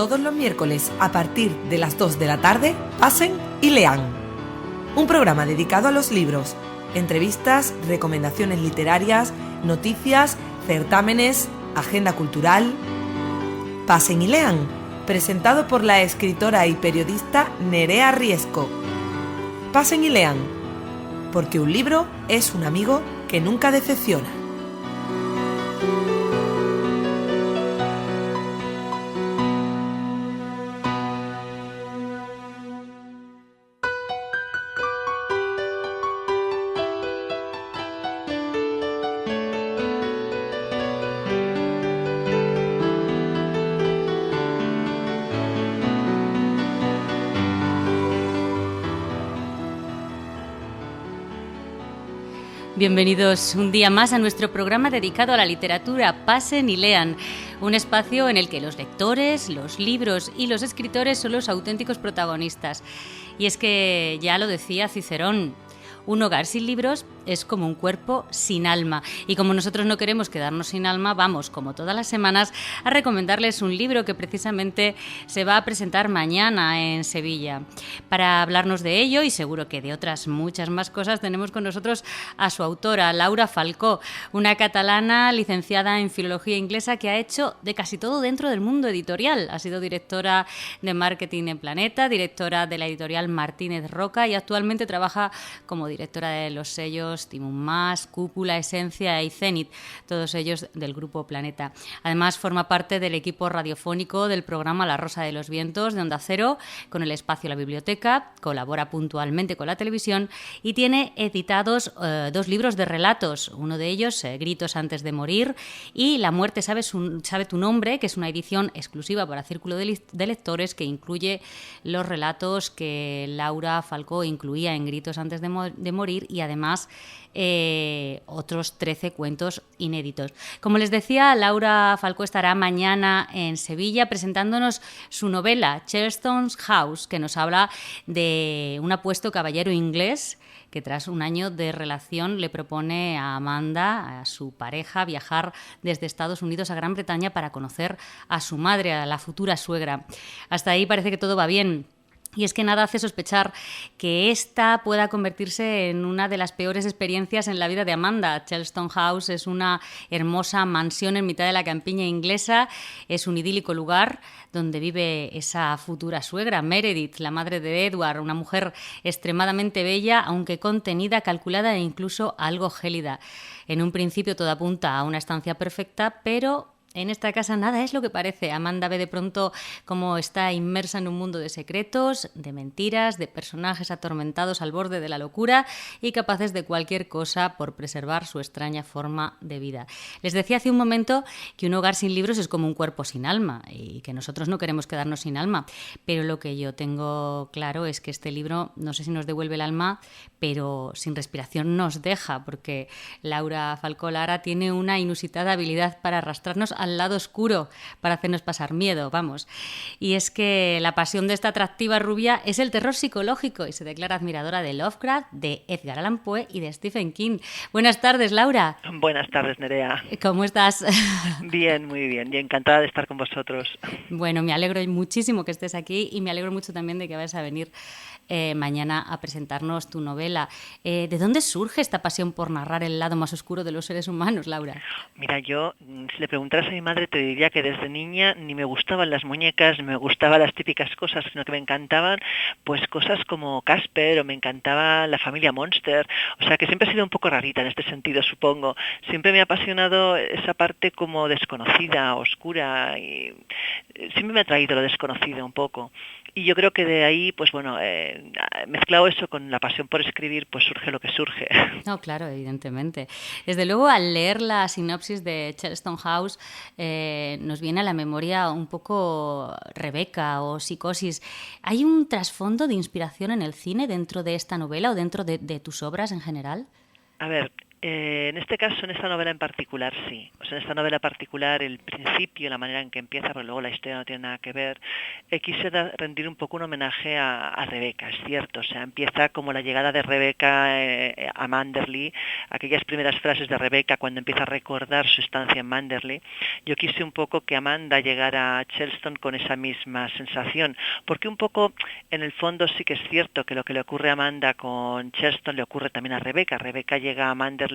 todos los miércoles a partir de las 2 de la tarde, Pasen y Lean. Un programa dedicado a los libros, entrevistas, recomendaciones literarias, noticias, certámenes, agenda cultural. Pasen y Lean, presentado por la escritora y periodista Nerea Riesco. Pasen y lean, porque un libro es un amigo que nunca decepciona. Bienvenidos un día más a nuestro programa dedicado a la literatura Pasen y Lean, un espacio en el que los lectores, los libros y los escritores son los auténticos protagonistas. Y es que ya lo decía Cicerón, un hogar sin libros es como un cuerpo sin alma. Y como nosotros no queremos quedarnos sin alma, vamos, como todas las semanas, a recomendarles un libro que precisamente se va a presentar mañana en Sevilla. Para hablarnos de ello, y seguro que de otras muchas más cosas, tenemos con nosotros a su autora, Laura Falcó, una catalana licenciada en Filología Inglesa que ha hecho de casi todo dentro del mundo editorial. Ha sido directora de marketing en Planeta, directora de la editorial Martínez Roca y actualmente trabaja como directora de los sellos Timón Más, Cúpula, Esencia y Zenit, todos ellos del Grupo Planeta. Además, forma parte del equipo radiofónico del programa La Rosa de los Vientos de Onda Cero, con el espacio La Biblioteca, colabora puntualmente con la televisión y tiene editados 2 libros de relatos, uno de ellos, Gritos antes de morir, y La muerte sabe tu nombre, que es una edición exclusiva para Círculo de Lectores que incluye los relatos que Laura Falcó incluía en Gritos antes de morir y además otros 13 cuentos inéditos. Como les decía, Laura Falcó estará mañana en Sevilla presentándonos su novela Cheltenham House, que nos habla de un apuesto caballero inglés que tras un año de relación le propone a Amanda, a su pareja, viajar desde Estados Unidos a Gran Bretaña para conocer a su madre, a la futura suegra. Hasta ahí parece que todo va bien. Y es que nada hace sospechar que esta pueda convertirse en una de las peores experiencias en la vida de Amanda. Cheltenham House es una hermosa mansión en mitad de la campiña inglesa. Es un idílico lugar donde vive esa futura suegra, Meredith, la madre de Edward, una mujer extremadamente bella, aunque contenida, calculada e incluso algo gélida. En un principio todo apunta a una estancia perfecta, pero en esta casa nada es lo que parece. Amanda ve de pronto cómo está inmersa en un mundo de secretos, de mentiras, de personajes atormentados al borde de la locura y capaces de cualquier cosa por preservar su extraña forma de vida. Les decía hace un momento que un hogar sin libros es como un cuerpo sin alma y que nosotros no queremos quedarnos sin alma, pero lo que yo tengo claro es que este libro no sé si nos devuelve el alma, pero sin respiración nos deja, porque Laura Falcó Lara tiene una inusitada habilidad para arrastrarnos al lado oscuro, para hacernos pasar miedo, vamos. Y es que la pasión de esta atractiva rubia es el terror psicológico y se declara admiradora de Lovecraft, de Edgar Allan Poe y de Stephen King. Buenas tardes, Laura. Buenas tardes, Nerea. ¿Cómo estás? Bien, muy bien, y encantada de estar con vosotros. Bueno, me alegro muchísimo que estés aquí y me alegro mucho también de que vayas a venir mañana a presentarnos tu novela. ¿De dónde surge esta pasión por narrar el lado más oscuro de los seres humanos, Laura? Mira, yo, si le preguntaras a mi madre, te diría que desde niña ni me gustaban las muñecas, ni me gustaban las típicas cosas, sino que me encantaban pues cosas como Casper, o me encantaba la familia Monster. O sea, que siempre he sido un poco rarita en este sentido, supongo. Siempre me ha apasionado esa parte como desconocida, oscura, y siempre me ha atraído lo desconocido un poco. Y yo creo que de ahí, pues bueno, mezclado eso con la pasión por escribir, pues surge lo que surge. No, claro, evidentemente. Desde luego, al leer la sinopsis de Cheltenham House, nos viene a la memoria un poco Rebeca o Psicosis. ¿Hay un trasfondo de inspiración en el cine dentro de esta novela o dentro de tus obras en general? A ver, En este caso, en esta novela en particular, sí. O sea, en esta novela particular, el principio, la manera en que empieza, porque luego la historia no tiene nada que ver, quise rendir un poco un homenaje a Rebeca, es cierto. O sea, empieza como la llegada de Rebeca a Manderley, aquellas primeras frases de Rebeca cuando empieza a recordar su estancia en Manderley. Yo quise un poco que Amanda llegara a Chelston con esa misma sensación, porque un poco, en el fondo, sí que es cierto que lo que le ocurre a Amanda con Chelston le ocurre también a Rebeca. Rebeca llega a Manderley,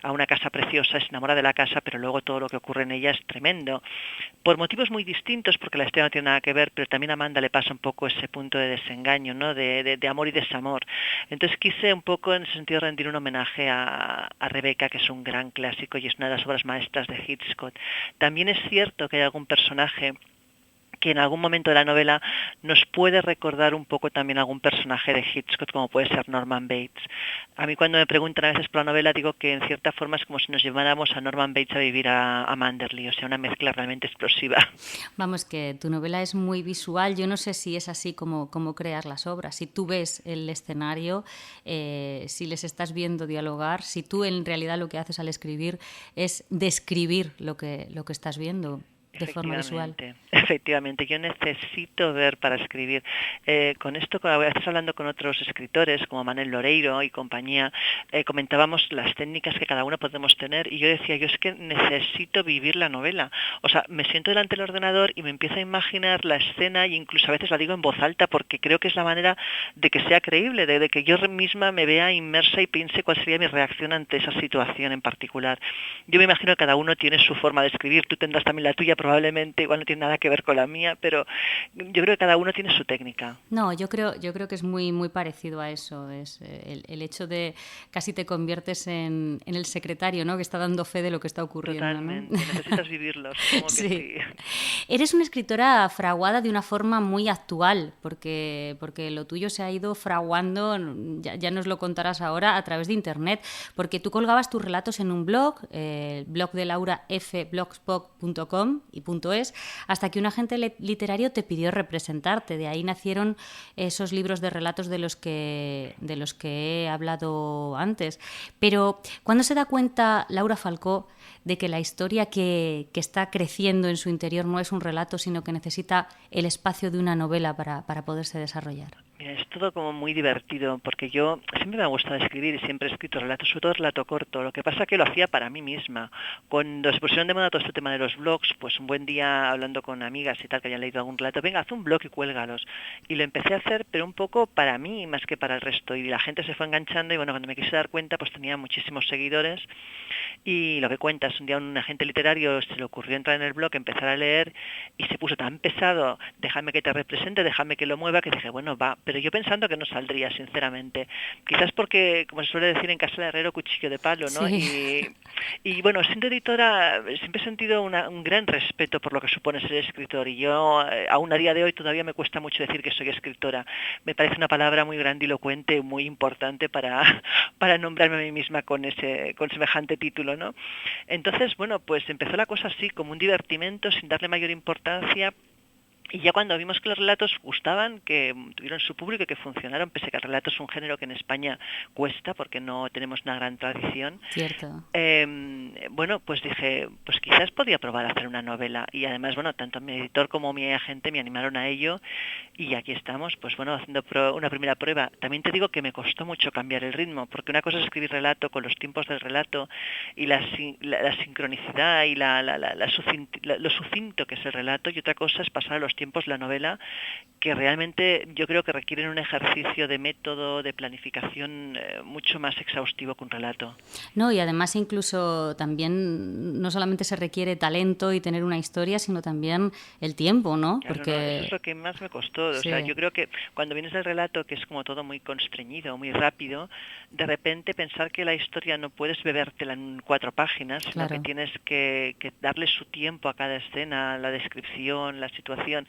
a una casa preciosa, se enamora de la casa, pero luego todo lo que ocurre en ella es tremendo. Por motivos muy distintos, porque la historia no tiene nada que ver, pero también a Amanda le pasa un poco ese punto de desengaño, ¿no? de amor y desamor. Entonces quise un poco en ese sentido rendir un homenaje a Rebeca, que es un gran clásico y es una de las obras maestras de Hitchcock. También es cierto que hay algún personaje que en algún momento de la novela nos puede recordar un poco también algún personaje de Hitchcock, como puede ser Norman Bates. A mí cuando me preguntan a veces por la novela, digo que en cierta forma es como si nos lleváramos a Norman Bates a vivir a Manderley, o sea, una mezcla realmente explosiva. Vamos, que tu novela es muy visual. Yo no sé si es así como creas las obras. Si tú ves el escenario, si les estás viendo dialogar, si tú en realidad lo que haces al escribir es describir lo que estás viendo de forma visual. Efectivamente, yo necesito ver para escribir. Con esto, a veces hablando con otros escritores, como Manuel Loreiro y compañía, comentábamos las técnicas que cada uno podemos tener y yo decía, yo es que necesito vivir la novela. O sea, me siento delante del ordenador y me empiezo a imaginar la escena e incluso a veces la digo en voz alta porque creo que es la manera de que sea creíble, de que yo misma me vea inmersa y piense cuál sería mi reacción ante esa situación en particular. Yo me imagino que cada uno tiene su forma de escribir, tú tendrás también la tuya, probablemente igual no tiene nada que ver con la mía, pero yo creo que cada uno tiene su técnica. No, yo creo que es muy parecido a eso. Es el hecho de casi te conviertes en el secretario, ¿no? Que está dando fe de lo que está ocurriendo. Totalmente, ¿no? Necesitas vivirlo, supongo que sí. Eres una escritora fraguada de una forma muy actual, porque lo tuyo se ha ido fraguando, ya nos lo contarás ahora, a través de internet, porque tú colgabas tus relatos en un blog, el blog de laurafblogspot.com y .es, hasta que un agente literario te pidió representarte. De ahí nacieron esos libros de relatos de los que he hablado antes. Pero ¿cuándo se da cuenta Laura Falcó de que la historia que está creciendo en su interior no es un relato, sino que necesita el espacio de una novela para poderse desarrollar? Mira, es todo como muy divertido, porque yo siempre me ha gustado escribir y siempre he escrito relatos, sobre todo relato corto. Lo que pasa es que lo hacía para mí misma. Cuando se pusieron de moda todo este tema de los blogs, pues un buen día hablando con amigas y tal, que hayan leído algún relato, venga, haz un blog y cuélgalos. Y lo empecé a hacer, pero un poco para mí más que para el resto. Y la gente se fue enganchando y bueno, cuando me quise dar cuenta, pues tenía muchísimos seguidores. Y lo que cuentas, un día un agente literario se le ocurrió entrar en el blog, empezar a leer y se puso tan pesado, déjame que te represente, déjame que lo mueva, que dije, bueno, va, pero yo pensando que no saldría, sinceramente. Quizás porque, como se suele decir en casa de herrero, cuchillo de palo, ¿no? Sí. Y bueno, siendo editora, siempre he sentido un gran respeto por lo que supone ser escritor y yo, aún a día de hoy, todavía me cuesta mucho decir que soy escritora. Me parece una palabra muy grandilocuente, muy importante para nombrarme a mí misma con semejante título, ¿no? Entonces, bueno, pues empezó la cosa así, como un divertimento, sin darle mayor importancia. Y ya cuando vimos que los relatos gustaban, que tuvieron su público y que funcionaron, pese a que el relato es un género que en España cuesta porque no tenemos una gran tradición. Cierto. Bueno, pues dije, pues quizás podría probar a hacer una novela. Y además, bueno, tanto mi editor como mi agente me animaron a ello. Y aquí estamos, pues bueno, haciendo una primera prueba. También te digo que me costó mucho cambiar el ritmo, porque una cosa es escribir relato con los tiempos del relato y la sincronicidad y lo sucinto que es el relato, y otra cosa es pasar a los tiempos de la novela, que realmente yo creo que requieren un ejercicio de método, de planificación mucho más exhaustivo que un relato. No, y además incluso también no solamente se requiere talento y tener una historia, sino también el tiempo, ¿no? Claro, porque no, eso es lo que más me costó. Sí. O sea, yo creo que cuando vienes del relato, que es como todo muy constreñido, muy rápido, de repente pensar que la historia no puedes bebértela en 4 páginas, sino Claro. que tienes que darle su tiempo a cada escena, la descripción, la situación.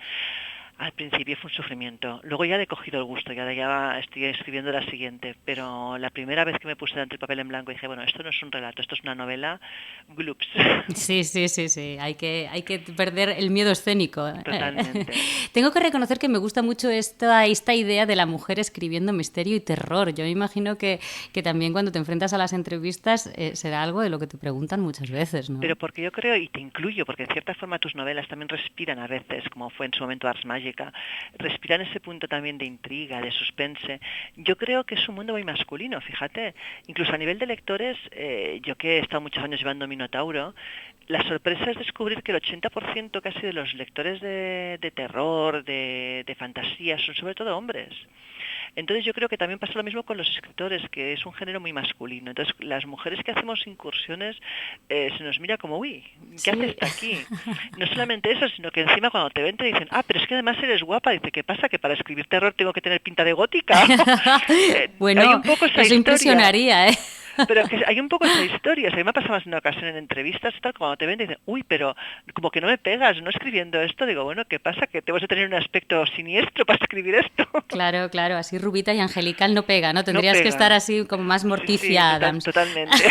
Al principio fue un sufrimiento. Luego ya le he cogido el gusto, ya estoy escribiendo la siguiente. Pero la primera vez que me puse delante el papel en blanco dije, bueno, esto no es un relato, esto es una novela, glups. Sí. Hay que perder el miedo escénico. Totalmente. Tengo que reconocer que me gusta mucho esta idea de la mujer escribiendo misterio y terror. Yo me imagino que también cuando te enfrentas a las entrevistas será algo de lo que te preguntan muchas veces, ¿no? Pero porque yo creo, y te incluyo, porque de cierta forma tus novelas también respiran a veces, como fue en su momento Ars Magica, respiran ese punto también de intriga, de suspense. Yo creo que es un mundo muy masculino, fíjate. Incluso a nivel de lectores, yo que he estado muchos años llevando Minotauro, la sorpresa es descubrir que el 80% casi de los lectores de terror, de fantasía, son sobre todo hombres. Entonces yo creo que también pasa lo mismo con los escritores, que es un género muy masculino. Entonces las mujeres que hacemos incursiones se nos mira como, uy, ¿qué haces aquí? No solamente eso, sino que encima cuando te ven te dicen, pero es que además eres guapa. Dice, ¿qué pasa? ¿Que para escribir terror tengo que tener pinta de gótica? Bueno, hay un poco esa eso historia. Impresionaría, ¿eh? Pero que hay un poco esa historia. O sea, a mí me ha pasado más en una ocasión en entrevistas, tal, cuando te ven y dicen, uy, pero como que no me pegas, no escribiendo esto. Digo, bueno, ¿qué pasa? Que tengo que tener un aspecto siniestro para escribir esto. Claro, así rubita y angelical no pega, ¿no? Tendrías no pega. Que estar así como más Morticia Adams. Totalmente.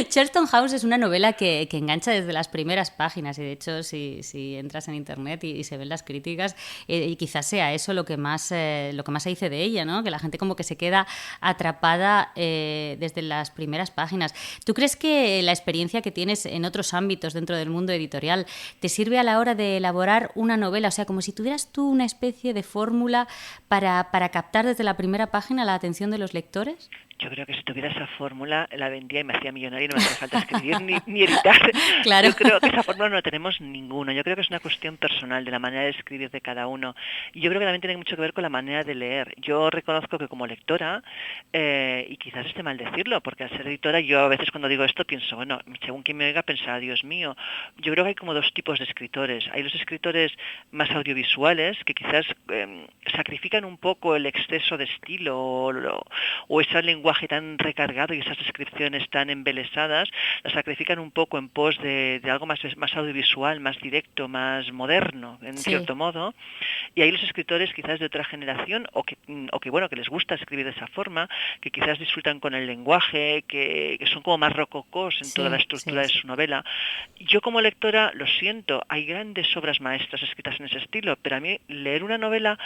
Charlton House es una novela que engancha desde las primeras páginas y de hecho si entras en internet y se ven las críticas y quizás sea eso lo que más se dice de ella, ¿no? Que la gente como que se queda atrapada desde las primeras páginas. ¿Tú crees que la experiencia que tienes en otros ámbitos dentro del mundo editorial te sirve a la hora de elaborar una novela? O sea, como si tuvieras tú una especie de fórmula para captar desde la primera página la atención de los lectores. Yo creo que si tuviera esa fórmula la vendía y me hacía millonaria y no me hacía falta escribir ni editar. Claro. Yo creo que esa fórmula no la tenemos ninguno. Yo creo que es una cuestión personal de la manera de escribir de cada uno. Y yo creo que también tiene mucho que ver con la manera de leer. Yo reconozco que como lectora, y quizás esté mal decirlo, porque al ser editora yo a veces cuando digo esto pienso, bueno, según quien me oiga pensará, Dios mío. Yo creo que hay como dos tipos de escritores. Hay los escritores más audiovisuales que quizás sacrifican un poco el exceso de estilo o ese lenguaje tan recargado y esas descripciones tan embelesadas, las sacrifican un poco en pos de algo más audiovisual, más directo, más moderno, en cierto modo. Y hay los escritores quizás de otra generación o que bueno, que les gusta escribir de esa forma, que quizás disfrutan con el lenguaje, que son como más rococós en toda la estructura de su novela. Yo como lectora, lo siento, hay grandes obras maestras escritas en ese estilo, pero a mí leer una novela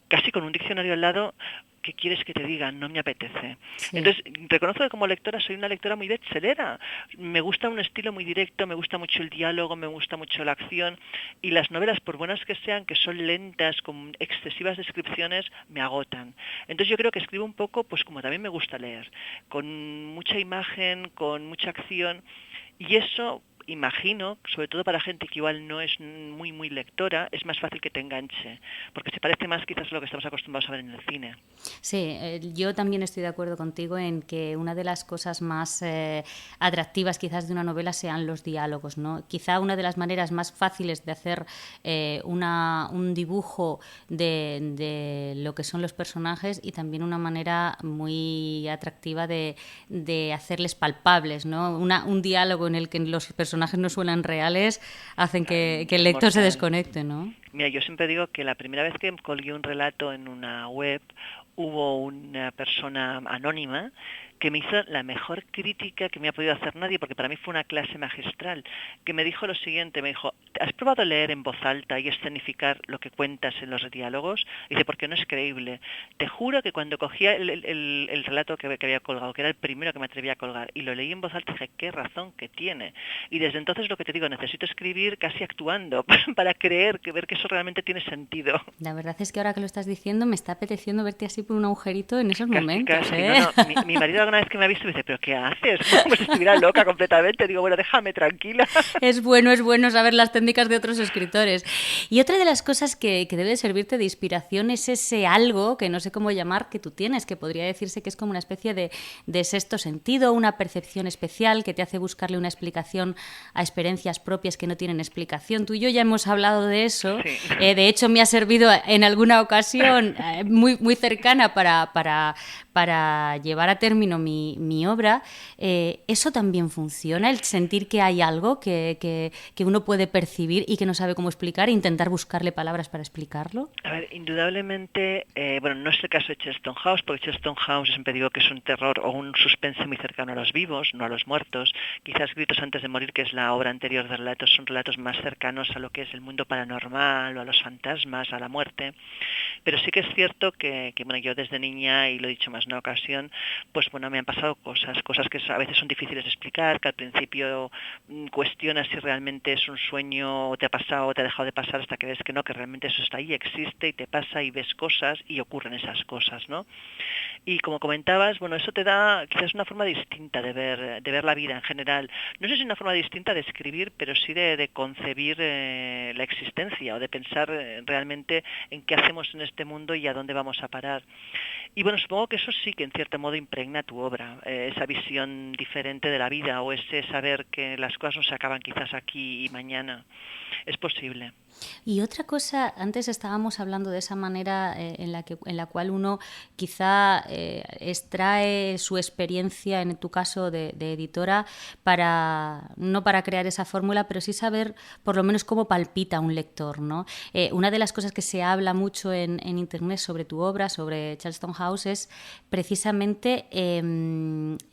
casi con un diccionario al lado, ¿qué quieres que te diga? No me apetece. Sí. Entonces, reconozco que como lectora soy una lectora muy bestselera. Me gusta un estilo muy directo, me gusta mucho el diálogo, me gusta mucho la acción, y las novelas, por buenas que sean, que son lentas, con excesivas descripciones, me agotan. Entonces yo creo que escribo un poco, pues como también me gusta leer, con mucha imagen, con mucha acción, y eso, imagino, sobre todo para gente que igual no es muy lectora, es más fácil que te enganche, porque se parece más quizás a lo que estamos acostumbrados a ver en el cine. Sí, yo también estoy de acuerdo contigo en que una de las cosas más atractivas quizás de una novela sean los diálogos, ¿no? Quizá una de las maneras más fáciles de hacer un dibujo de lo que son los personajes y también una manera muy atractiva de hacerles palpables, ¿no? Un diálogo en el que los personajes no suenan reales hacen que el lector se desconecte, ¿no? Mira, yo siempre digo que la primera vez que colgué un relato en una web hubo una persona anónima que me hizo la mejor crítica que me ha podido hacer nadie, porque para mí fue una clase magistral, que me dijo lo siguiente, me dijo, ¿has probado leer en voz alta y escenificar lo que cuentas en los diálogos? Dice, porque no es creíble. Te juro que cuando cogía el relato que había colgado, que era el primero que me atrevía a colgar, y lo leí en voz alta, dije, qué razón que tiene. Y desde entonces lo que te digo, necesito escribir casi actuando, para ver que eso realmente tiene sentido. La verdad es que ahora que lo estás diciendo, me está apeteciendo verte así por un agujerito en esos momentos. Casi. No, mi marido alguna vez que me ha visto me dice, ¿pero qué haces? Como si estuviera loca completamente. Digo, bueno, déjame tranquila. Es bueno saber las técnicas de otros escritores. Y otra de las cosas que debe servirte de inspiración es ese algo, que no sé cómo llamar, que tú tienes, que podría decirse que es como una especie de sexto sentido, una percepción especial que te hace buscarle una explicación a experiencias propias que no tienen explicación. Tú y yo ya hemos hablado de eso. Sí. De hecho, me ha servido en alguna ocasión muy cercana para llevar a término termino mi obra, ¿eso también funciona? El sentir que hay algo que uno puede percibir y que no sabe cómo explicar e intentar buscarle palabras para explicarlo. A ver, indudablemente, bueno, no es el caso de Cheltenham House, porque Cheltenham House siempre digo que es un terror o un suspense muy cercano a los vivos, no a los muertos. Quizás Gritos antes de morir, que es la obra anterior de relatos, son relatos más cercanos a lo que es el mundo paranormal o a los fantasmas, a la muerte. Pero sí que es cierto que bueno, yo desde niña, y lo he dicho más de una ocasión, pues bueno, me han pasado cosas que a veces son difíciles de explicar, que al principio cuestionas si realmente es un sueño o te ha pasado o te ha dejado de pasar hasta que ves que no, que realmente eso está ahí, existe y te pasa y ves cosas y ocurren esas cosas, ¿no? Y como comentabas, bueno, eso te da quizás una forma distinta de ver la vida en general. No sé si una forma distinta de escribir, pero sí de concebir la existencia o de pensar realmente en qué hacemos en este mundo y a dónde vamos a parar. Y bueno, supongo que eso sí que en cierto modo impregna tu obra, esa visión diferente de la vida o ese saber que las cosas no se acaban quizás aquí y mañana. Es posible. Y otra cosa, antes estábamos hablando de esa manera en la cual uno quizá extrae su experiencia, en tu caso de editora, no para crear esa fórmula, pero sí saber por lo menos cómo palpita un lector, ¿no? Una de las cosas que se habla mucho en Internet sobre tu obra, sobre Cheltenham House, es precisamente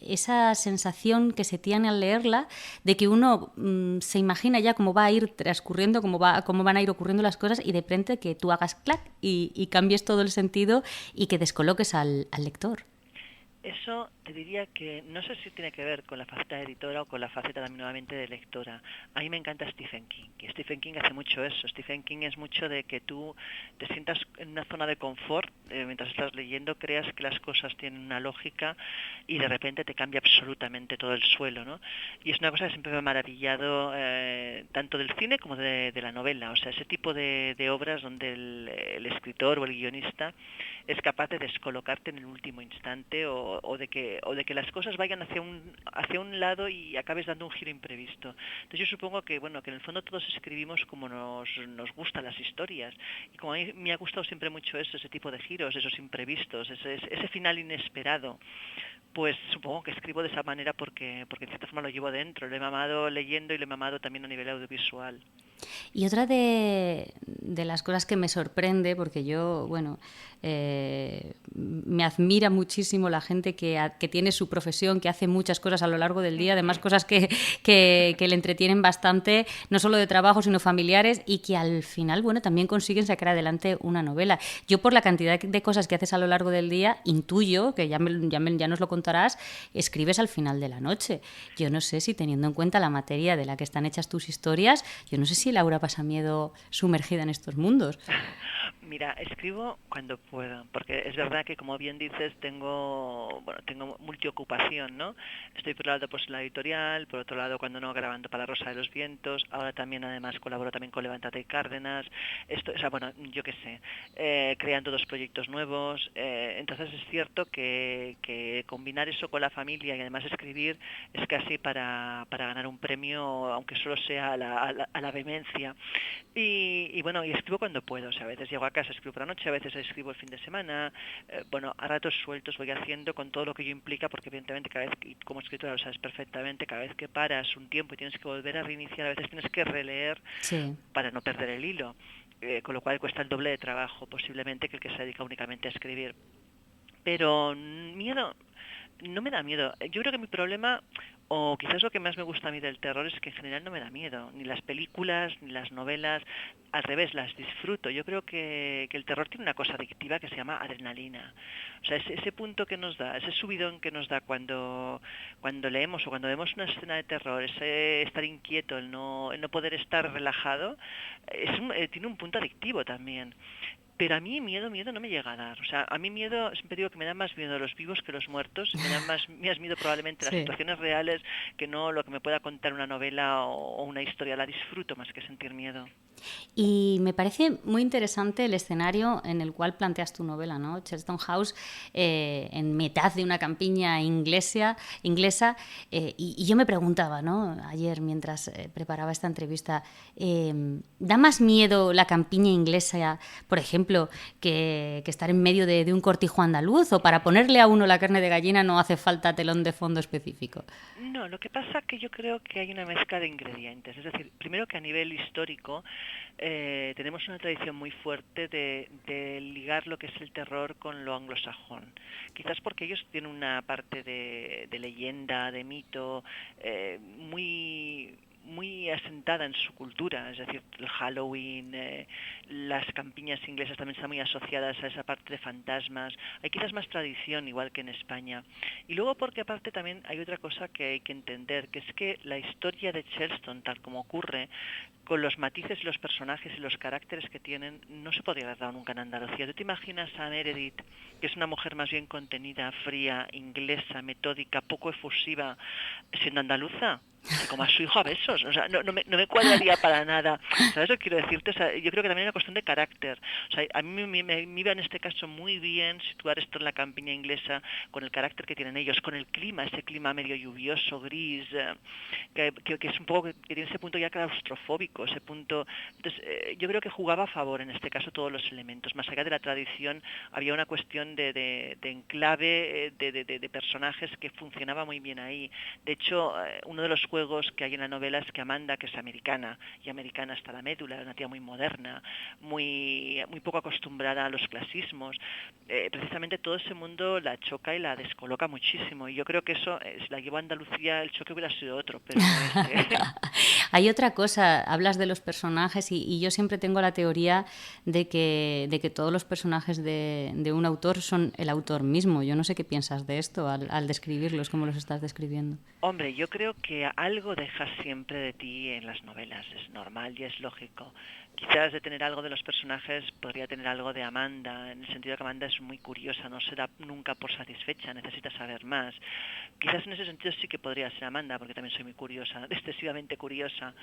esa sensación que se tiene al leerla de que uno se imagina ya cómo va a ir transcurriendo, cómo van a ir ocurriendo las cosas, y de repente que tú hagas clac y cambies todo el sentido y que descoloques al lector. Eso te diría que no sé si tiene que ver con la faceta de editora o con la faceta también nuevamente de lectora. A mí me encanta Stephen King, y Stephen King hace mucho eso. Stephen King es mucho de que tú te sientas en una zona de confort mientras estás leyendo, creas que las cosas tienen una lógica y de repente te cambia absolutamente todo el suelo, ¿no? Y es una cosa que siempre me ha maravillado tanto del cine como de la novela. O sea, ese tipo de obras donde el escritor o el guionista es capaz de descolocarte en el último instante o de que las cosas vayan hacia un lado y acabes dando un giro imprevisto. Entonces yo supongo que bueno, que en el fondo todos escribimos como nos gustan las historias, y como a mí me ha gustado siempre mucho eso, ese tipo de giros, esos imprevistos, ese final inesperado, pues supongo que escribo de esa manera porque en cierta forma lo llevo dentro, lo he mamado leyendo y lo he mamado también a nivel audiovisual. Y otra de las cosas que me sorprende, porque yo, bueno, me admira muchísimo la gente que tiene su profesión, que hace muchas cosas a lo largo del día, además cosas que le entretienen bastante, no solo de trabajo, sino familiares, y que al final, bueno, también consiguen sacar adelante una novela. Yo, por la cantidad de cosas que haces a lo largo del día, intuyo, que ya nos lo contarás, escribes al final de la noche. Yo no sé si, teniendo en cuenta la materia de la que están hechas tus historias, yo no sé si Laura pasa miedo sumergida en estos mundos. Mira, escribo cuando puedo, porque es verdad que, como bien dices, tengo multiocupación, ¿no? Estoy por un lado pues en la editorial, por otro lado cuando no grabando para Rosa de los Vientos, ahora también además colaboro también con Levántate y Cárdenas, o sea, bueno, yo qué sé, creando 2 proyectos nuevos, entonces es cierto que combinar eso con la familia y además escribir es casi para ganar un premio, aunque solo sea a la vehemencia. Y bueno, y escribo cuando puedo, o sea, a veces llego a casa, escribo por la noche, a veces escribo el fin de semana, bueno, a ratos sueltos voy haciendo con todo lo que ello implica, porque evidentemente cada vez, como escritora lo sabes perfectamente, cada vez que paras un tiempo y tienes que volver a reiniciar, a veces tienes que releer para no perder el hilo, con lo cual cuesta el doble de trabajo posiblemente que el que se dedica únicamente a escribir. Pero miedo, no me da miedo. Yo creo que mi problema, o quizás lo que más me gusta a mí del terror, es que en general no me da miedo, ni las películas, ni las novelas, al revés, las disfruto. Yo creo que el terror tiene una cosa adictiva que se llama adrenalina. O sea, ese punto que nos da, ese subidón que nos da cuando leemos o cuando vemos una escena de terror, ese estar inquieto, el no poder estar relajado, tiene un punto adictivo también. Pero a mí miedo no me llega a dar. O sea, a mí miedo, siempre digo que me da más miedo los vivos que los muertos. Me da más miedo probablemente las situaciones reales que no lo que me pueda contar una novela o una historia. La disfruto más que sentir miedo. Y me parece muy interesante el escenario en el cual planteas tu novela, ¿no? Chelston House, en mitad de una campiña inglesa. Y yo me preguntaba, ¿no? Ayer, mientras preparaba esta entrevista, ¿da más miedo la campiña inglesa, por ejemplo, que estar en medio de un cortijo andaluz? ¿O para ponerle a uno la carne de gallina no hace falta telón de fondo específico? No, lo que pasa es que yo creo que hay una mezcla de ingredientes. Es decir, primero que a nivel histórico tenemos una tradición muy fuerte de ligar lo que es el terror con lo anglosajón. Quizás porque ellos tienen una parte de leyenda, de mito, muy asentada en su cultura, es decir, el Halloween, las campiñas inglesas también están muy asociadas a esa parte de fantasmas. Hay quizás más tradición, igual que en España. Y luego porque aparte también hay otra cosa que hay que entender, que es que la historia de Chelston, tal como ocurre, con los matices y los personajes y los caracteres que tienen, no se podría haber dado nunca en Andalucía. ¿Tú te imaginas a Meredith, que es una mujer más bien contenida, fría, inglesa, metódica, poco efusiva, siendo andaluza? Como a su hijo a besos, o sea, no me cuadraría para nada. ¿Sabes lo que quiero decirte? O sea, yo creo que también es una cuestión de carácter. O sea, a mí me iba en este caso muy bien situar esto en la campiña inglesa, con el carácter que tienen ellos, con el clima, ese clima medio lluvioso, gris, que es un poco, que tiene ese punto ya claustrofóbico, ese punto. Entonces, yo creo que jugaba a favor en este caso todos los elementos. Más allá de la tradición, había una cuestión de enclave, de personajes que funcionaba muy bien ahí. De hecho, uno de los juegos que hay en la novela es que Amanda, que es americana, y americana hasta la médula, una tía muy moderna, muy poco acostumbrada a los clasismos, precisamente todo ese mundo la choca y la descoloca muchísimo, y yo creo que eso, si la llevo a Andalucía, el choque hubiera sido otro, pero no es, Hay otra cosa, hablas de los personajes y yo siempre tengo la teoría de que todos los personajes de un autor son el autor mismo. Yo no sé qué piensas de esto al describirlos, como los estás describiendo. Hombre, yo creo que algo dejas siempre de ti en las novelas, es normal y es lógico. Quizás de tener algo de los personajes podría tener algo de Amanda, en el sentido de que Amanda es muy curiosa, no se da nunca por satisfecha, necesita saber más. Quizás en ese sentido sí que podría ser Amanda, porque también soy muy curiosa, excesivamente curiosa,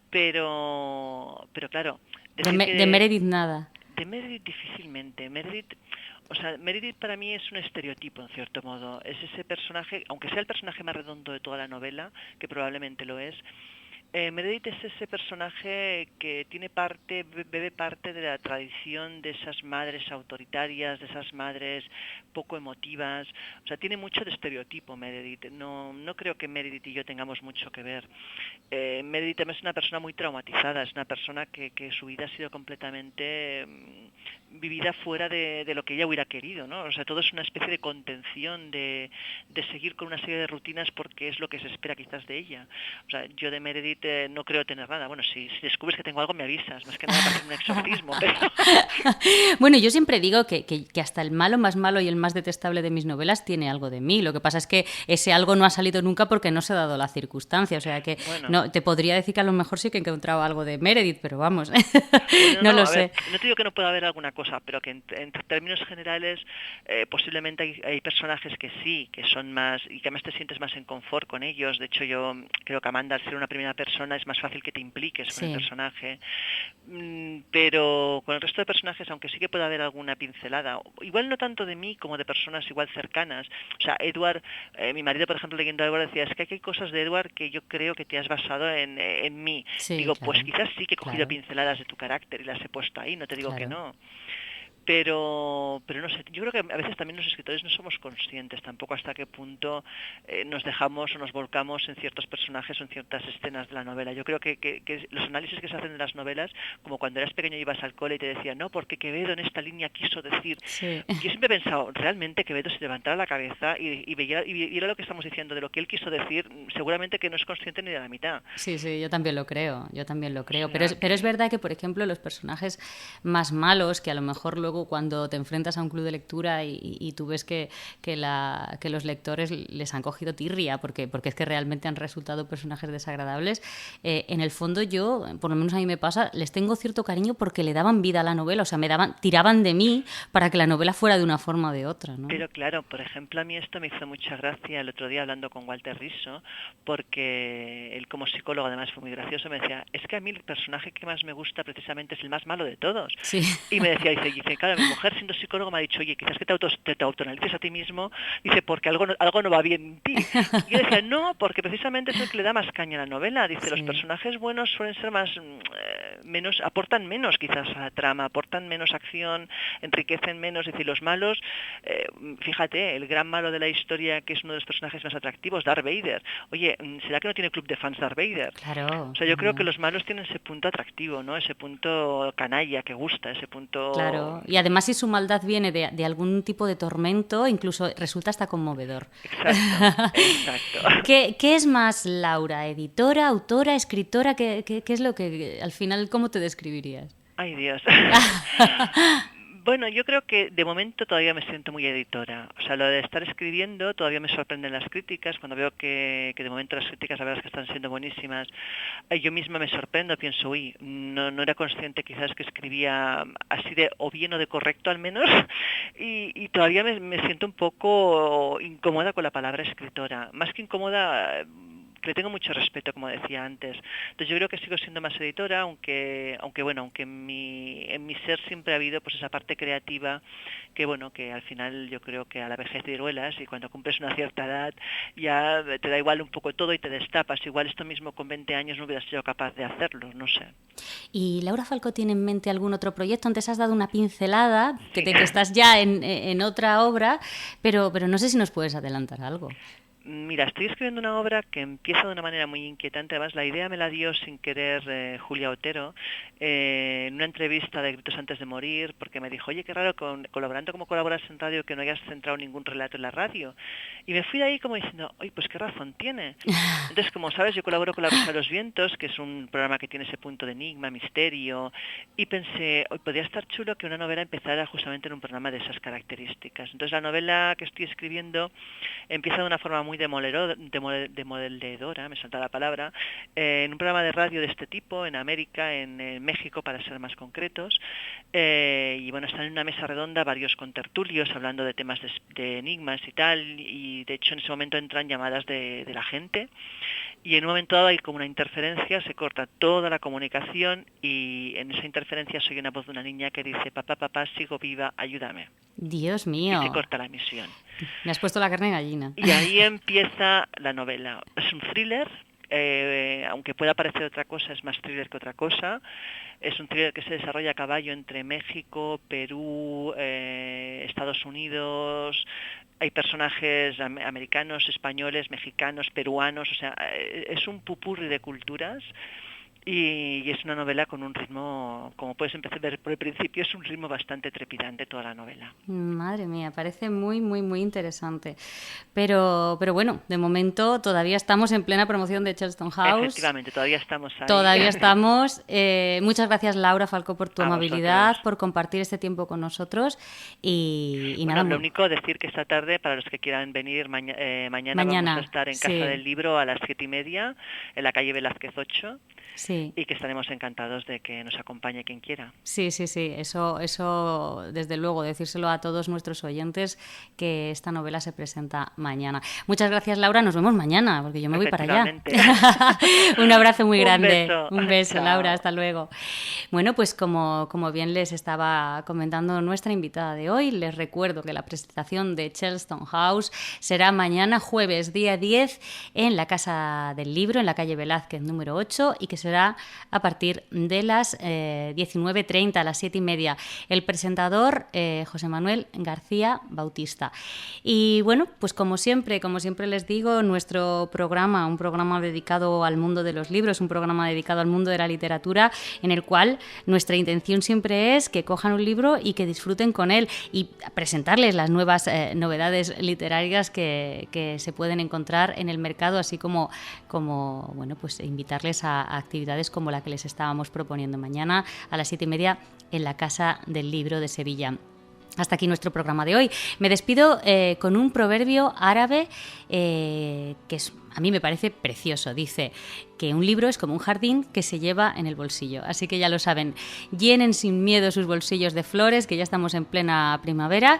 pero claro... De Meredith nada. De Meredith difícilmente. Meredith para mí es un estereotipo, en cierto modo. Es ese personaje, aunque sea el personaje más redondo de toda la novela, que probablemente lo es, Meredith es ese personaje que bebe parte de la tradición de esas madres autoritarias, de esas madres poco emotivas. O sea, tiene mucho de estereotipo Meredith. No creo que Meredith y yo tengamos mucho que ver. Meredith también es una persona muy traumatizada, es una persona que su vida ha sido completamente vivida fuera de lo que ella hubiera querido, ¿no? O sea, todo es una especie de contención, de seguir con una serie de rutinas porque es lo que se espera quizás de ella. O sea, yo de Meredith no creo tener nada. Bueno, si descubres que tengo algo me avisas, más que nada para hacer un exorcismo. Pero... Bueno, yo siempre digo que hasta el malo más malo y el más detestable de mis novelas tiene algo de mí. Lo que pasa es que ese algo no ha salido nunca porque no se ha dado la circunstancia. O sea que no te podría decir que a lo mejor sí que he encontrado algo de Meredith, pero vamos, no lo sé. No te digo que no pueda haber alguna cosa, pero que en términos generales posiblemente hay personajes que sí, que son más, y que además te sientes más en confort con ellos. De hecho, yo creo que Amanda, al ser una primera persona, es más fácil que te impliques con el personaje. Pero con el resto de personajes, aunque sí que pueda haber alguna pincelada, igual no tanto de mí como de personas igual cercanas. O sea, Edward, mi marido, por ejemplo, leyendo a Edward, decía, es que aquí hay cosas de Edward que yo creo que te has basado en mí. Sí, digo, claro, pues quizás sí que he cogido pinceladas de tu carácter y las he puesto ahí, no te digo que no. Pero no sé, yo creo que a veces también los escritores no somos conscientes tampoco hasta qué punto nos dejamos o nos volcamos en ciertos personajes o en ciertas escenas de la novela. Yo creo que los análisis que se hacen de las novelas, como cuando eras pequeño y ibas al cole y te decían, no, porque Quevedo en esta línea quiso decir. Sí. Yo siempre he pensado, realmente Quevedo se levantara la cabeza y viera lo que estamos diciendo de lo que él quiso decir, seguramente que no es consciente ni de la mitad. Sí, yo también lo creo. Pero es verdad que, por ejemplo, los personajes más malos, que a lo mejor luego luego cuando te enfrentas a un club de lectura y tú ves que los lectores les han cogido tirria porque es que realmente han resultado personajes desagradables, en el fondo yo, por lo menos a mí me pasa, les tengo cierto cariño porque le daban vida a la novela, o sea, tiraban de mí para que la novela fuera de una forma o de otra, ¿no? Pero claro, por ejemplo, a mí esto me hizo mucha gracia el otro día hablando con Walter Risso, porque él como psicólogo además fue muy gracioso, me decía, es que a mí el personaje que más me gusta precisamente es el más malo de todos. Sí. Y me decía, dice, claro, mi mujer siendo psicólogo me ha dicho, oye, quizás que te autoanalices a ti mismo, dice, porque algo no va bien en ti. Y yo decía, no, porque precisamente es el que le da más caña a la novela. Dice, sí. Los personajes buenos suelen ser menos, aportan menos quizás a la trama, aportan menos acción, enriquecen menos. Dice, los malos, fíjate, el gran malo de la historia, que es uno de los personajes más atractivos, Darth Vader. Oye, ¿será que no tiene club de fans Darth Vader? Claro. O sea, yo creo que los malos tienen ese punto atractivo, ¿no? Ese punto canalla que gusta, ese punto... Claro, y además si su maldad viene de algún tipo de tormento, incluso resulta hasta conmovedor. Exacto. ¿Qué es más, Laura? ¿Editora, autora, escritora? ¿Qué es lo que, al final, cómo te describirías? Ay, Dios. Bueno, yo creo que de momento todavía me siento muy editora. O sea, lo de estar escribiendo todavía me sorprenden las críticas. Cuando veo que de momento las críticas la verdad es que están siendo buenísimas, yo misma me sorprendo, pienso, uy, no era consciente quizás que escribía así de o bien o de correcto al menos, y todavía me siento un poco incómoda con la palabra escritora. Más que incómoda, que le tengo mucho respeto, como decía antes. Entonces yo creo que sigo siendo más editora, aunque en mi ser siempre ha habido pues esa parte creativa que al final yo creo que a la vejez te duelas y cuando cumples una cierta edad ya te da igual un poco todo y te destapas. Igual esto mismo con 20 años no hubieras sido capaz de hacerlo, no sé. ¿Y Laura Falcó tiene en mente algún otro proyecto? Antes has dado una pincelada, que estás ya en otra obra, pero no sé si nos puedes adelantar algo. Mira, estoy escribiendo una obra que empieza de una manera muy inquietante. Además, la idea me la dio sin querer Julia Otero en una entrevista de Gritos antes de morir, porque me dijo, oye, qué raro, colaborando como colaboras en radio, que no hayas centrado ningún relato en la radio. Y me fui de ahí como diciendo, oye, pues qué razón tiene. Entonces, como sabes, yo colaboro con La Rosa de los Vientos, que es un programa que tiene ese punto de enigma, misterio, y pensé, hoy podría estar chulo que una novela empezara justamente en un programa de esas características. Entonces, la novela que estoy escribiendo empieza de una forma muy demoledora, me salta la palabra, en un programa de radio de este tipo, en América, en México, para ser más concretos, y están en una mesa redonda varios contertulios hablando de temas de enigmas y tal, y de hecho en ese momento entran llamadas de la gente, y en un momento dado hay como una interferencia, se corta toda la comunicación, y en esa interferencia soy una voz de una niña que dice, papá, sigo viva, ayúdame. Dios mío. Y se corta la emisión. Me has puesto la carne de gallina. Y ahí empieza la novela. Es un thriller, aunque pueda parecer otra cosa, es más thriller que otra cosa. Es un thriller que se desarrolla a caballo entre México, Perú, Estados Unidos. Hay personajes americanos, españoles, mexicanos, peruanos. O sea, es un pupurri de culturas. Y es una novela con un ritmo, como puedes empezar a ver por el principio, es un ritmo bastante trepidante toda la novela. Madre mía, parece muy, muy, muy interesante. Pero bueno, de momento todavía estamos en plena promoción de Chelmsford House. Efectivamente, todavía estamos ahí. Todavía estamos. Muchas gracias, Laura Falcó, por tu amabilidad, por compartir este tiempo con nosotros. Y nada más. Lo único, decir que esta tarde, para los que quieran venir, mañana vamos a estar en Casa del Libro a las 7:30, en la calle Velázquez 8. Sí. Y que estaremos encantados de que nos acompañe quien quiera. Sí, eso desde luego, decírselo a todos nuestros oyentes que esta novela se presenta mañana. Muchas gracias, Laura, nos vemos mañana, porque yo me voy para allá. Un abrazo muy grande. Un beso, Chao. Laura, hasta luego. Bueno, pues como bien les estaba comentando nuestra invitada de hoy, les recuerdo que la presentación de Chelmsford House será mañana jueves, día 10, en la Casa del Libro, en la calle Velázquez número 8, y que será a partir de las 19:30, a las 7:30. El presentador, José Manuel García Bautista. Y bueno, pues como siempre les digo, nuestro programa, un programa dedicado al mundo de los libros, un programa dedicado al mundo de la literatura, en el cual nuestra intención siempre es que cojan un libro y que disfruten con él y presentarles las nuevas novedades literarias que se pueden encontrar en el mercado, así como bueno, pues invitarles a actividades como la que les estábamos proponiendo mañana a las 7:30 en la Casa del Libro de Sevilla. Hasta aquí nuestro programa de hoy. Me despido con un proverbio árabe a mí me parece precioso. Dice que un libro es como un jardín que se lleva en el bolsillo. Así que ya lo saben, llenen sin miedo sus bolsillos de flores, que ya estamos en plena primavera.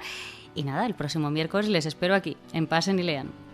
Y nada, el próximo miércoles les espero aquí, en Pasen y Lean.